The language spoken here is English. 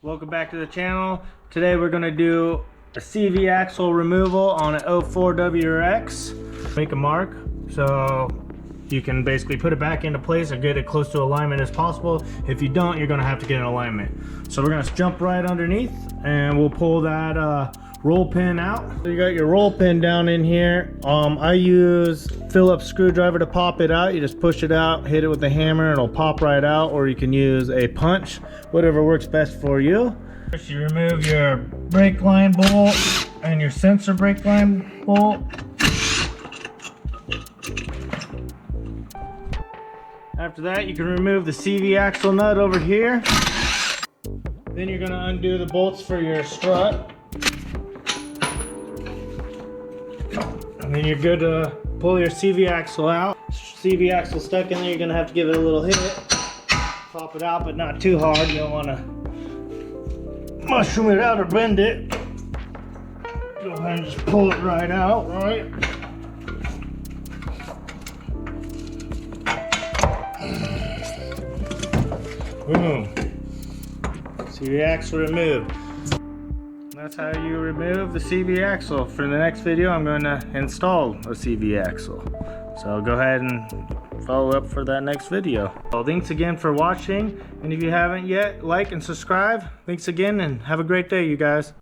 Welcome back to the channel. Today we're going to do a CV axle removal on an 04 WRX. Make a mark so you can basically put it back into place or get it close to alignment as possible. If you don't, you're going to have to get an alignment. So we're going to jump right underneath and we'll pull that roll pin out. So you got your roll pin down in here. I use Phillips screwdriver to pop it out. You just push it out, hit it with the hammer, and it'll pop right out, or you can use a punch, whatever works best for you. First, you remove your brake line bolt and your sensor brake line bolt. After that, you can remove the CV axle nut over here. Then you're going to undo the bolts for your strut. And then you're good to pull your CV axle out. CV axle stuck in there, you're going to have to give it a little hit. Pop it out, but not too hard. You don't want to mushroom it out or bend it. Go ahead and just pull it right out, right? Boom. CV axle removed. That's how you remove the CV axle. For the next video, I'm going to install a CV axle. So go ahead and follow up for that next video. Well, thanks again for watching. And if you haven't yet, like and subscribe. Thanks again and have a great day, you guys.